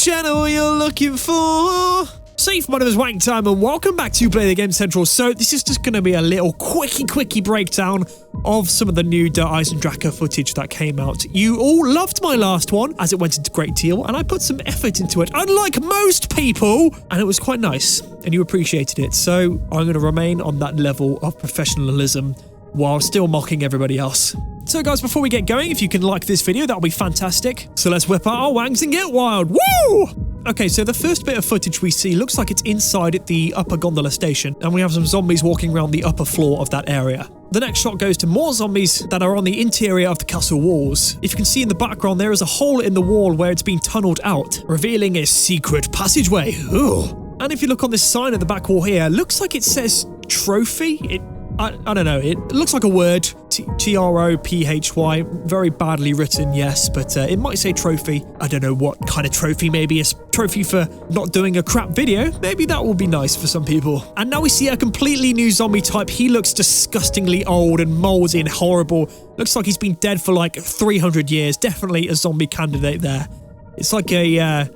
channel you're looking for. Safe, my name is Wangtime and welcome back to Play the Game Central. So this is just going to be a little quickie breakdown of some of the new Eisendrache footage that came out. You all loved my last one as it went into great deal and I put some effort into it, unlike most people, and it was quite nice and you appreciated it. So I'm going to remain on that level of professionalism while still mocking everybody else. So guys, before we get going, if you can like this video, that'll be fantastic. So let's whip out our wangs and get wild. Woo! Okay, so the first bit of footage we see looks like it's inside the upper gondola station, and we have some zombies walking around the upper floor of that area. The next shot goes to more zombies that are on the interior of the castle walls. If you can see in the background, there is a hole in the wall where it's been tunneled out, revealing a secret passageway. Ooh. And if you look on this sign at the back wall here, looks like it says trophy. I don't know, it looks like a word, T-R-O-P-H-Y, very badly written, yes, but it might say trophy. I don't know what kind of trophy, maybe a trophy for not doing a crap video. Maybe that will be nice for some people. And now we see a completely new zombie type. He looks disgustingly old and moldy and horrible. Looks like he's been dead for like 300 years. Definitely a zombie candidate there. It's like a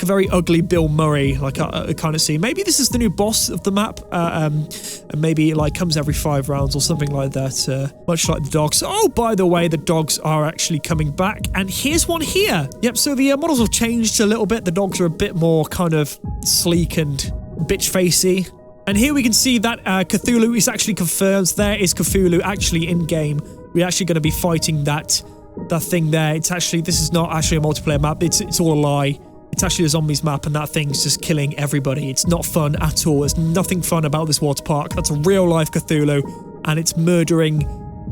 very ugly Bill Murray, like I kind of see. Maybe this is the new boss of the map, and maybe it like comes every 5 rounds or something like that, much like the dogs. Oh, by the way, the dogs are actually coming back, and here's one here. Yep, so the models have changed a little bit. The dogs are a bit more kind of sleek and bitch-facey. And here we can see that Cthulhu is actually confirmed. There is Cthulhu actually in-game. We're actually going to be fighting that thing there. It's actually, this is not actually a multiplayer map. It's all a lie. It's actually a zombies map and that thing's just killing everybody. It's not fun at all. There's nothing fun about this water park. That's a real life Cthulhu and it's murdering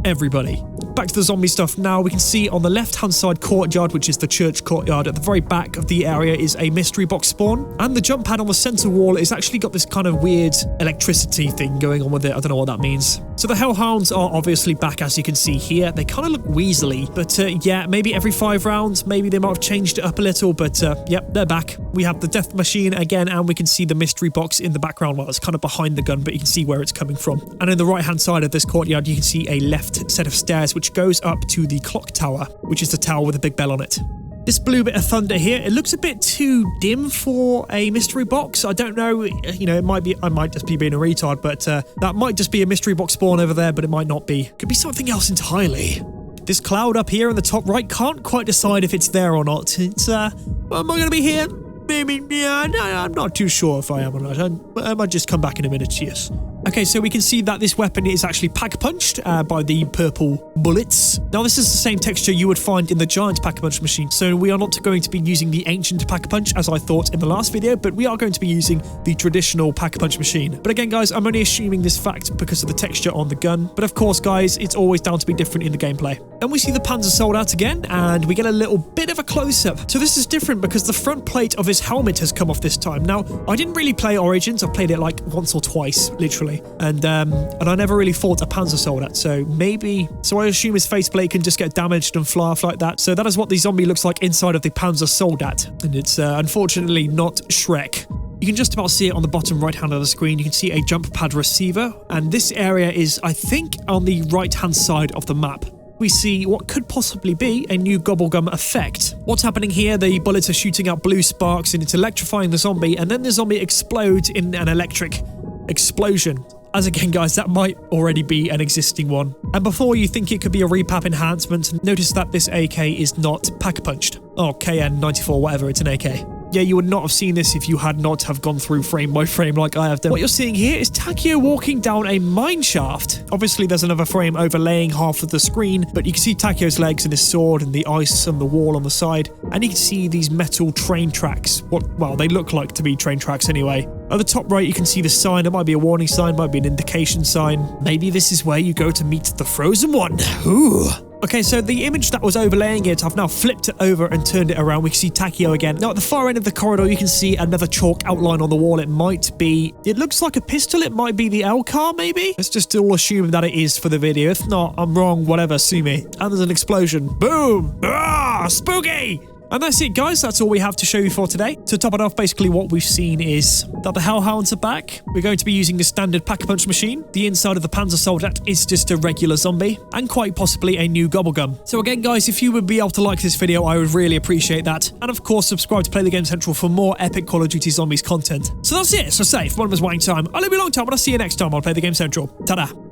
everybody. Back to the zombie stuff now. We can see on the left-hand side courtyard, which is the church courtyard, at the very back of the area is a mystery box spawn. And the jump pad on the center wall is actually got this kind of weird electricity thing going on with it. I don't know what that means. So the Hellhounds are obviously back, as you can see here. They kind of look weaselly, but yeah, maybe every 5 rounds, maybe they might have changed it up a little, but yep, they're back. We have the death machine again, and we can see the mystery box in the background. Well, it's kind of behind the gun, but you can see where it's coming from. And in the right-hand side of this courtyard, you can see a left set of stairs, which goes up to the clock tower, which is the tower with a big bell on it. This blue bit of thunder here, it looks a bit too dim for a mystery box. I don't know, you know, I might just be being a retard, but that might just be a mystery box spawn over there, but it might not be. Could be something else entirely. This cloud up here in the top right, can't quite decide if it's there or not. It's, am I going to be here? Maybe, yeah, no, I'm not too sure if I am or not. I might just come back in a minute, cheers. Okay, so we can see that this weapon is actually pack-punched by the purple bullets. Now, this is the same texture you would find in the giant pack-punch machine, so we are not going to be using the ancient pack-punch, as I thought in the last video, but we are going to be using the traditional pack-punch machine. But again, guys, I'm only assuming this fact because of the texture on the gun. But of course, guys, it's always down to be different in the gameplay. Then we see the Panzer sold out again, and we get a little bit of a close-up. So this is different because the front plate of his helmet has come off this time. Now, I didn't really play Origins. I played it like once or twice, literally. And I never really fought a Panzer soldat, so maybe... So I assume his faceplate can just get damaged and fly off like that. So that is what the zombie looks like inside of the Panzer soldat. And it's unfortunately not Shrek. You can just about see it on the bottom right hand of the screen. You can see a jump pad receiver. And this area is, I think, on the right hand side of the map. We see what could possibly be a new Gobblegum effect. What's happening here? The bullets are shooting out blue sparks and it's electrifying the zombie, and then the zombie explodes in an electric explosion. As again, guys, that might already be an existing one. And before you think it could be a repap enhancement, notice that this AK is not pack-punched. Oh, KN94, whatever, it's an AK. Yeah, you would not have seen this if you had not have gone through frame by frame like I have done. What you're seeing here is Takeo walking down a mine shaft. Obviously, there's another frame overlaying half of the screen, but you can see Takeo's legs and his sword and the ice and the wall on the side. And you can see these metal train tracks. Well, they look like to be train tracks anyway. At the top right, you can see the sign. It might be a warning sign, might be an indication sign. Maybe this is where you go to meet the Frozen One. Ooh. Okay, so the image that was overlaying it, I've now flipped it over and turned it around. We can see Takeo again. Now, at the far end of the corridor, you can see another chalk outline on the wall. It might be... It looks like a pistol. It might be the L car, maybe? Let's just all assume that it is for the video. If not, I'm wrong. Whatever, sue me. And there's an explosion. Boom! Ah, spooky! And that's it, guys. That's all we have to show you for today. To top it off, basically what we've seen is that the Hellhounds are back. We're going to be using the standard Pack-a-Punch machine. The inside of the Panzer Soldat is just a regular zombie, and quite possibly a new Gobblegum. So again, guys, if you would be able to like this video, I would really appreciate that. And of course, subscribe to Play the Game Central for more epic Call of Duty Zombies content. So that's it. So safe. My name is Wangtime. I'll leave you a long time, but I'll see you next time on Play the Game Central. Ta-da!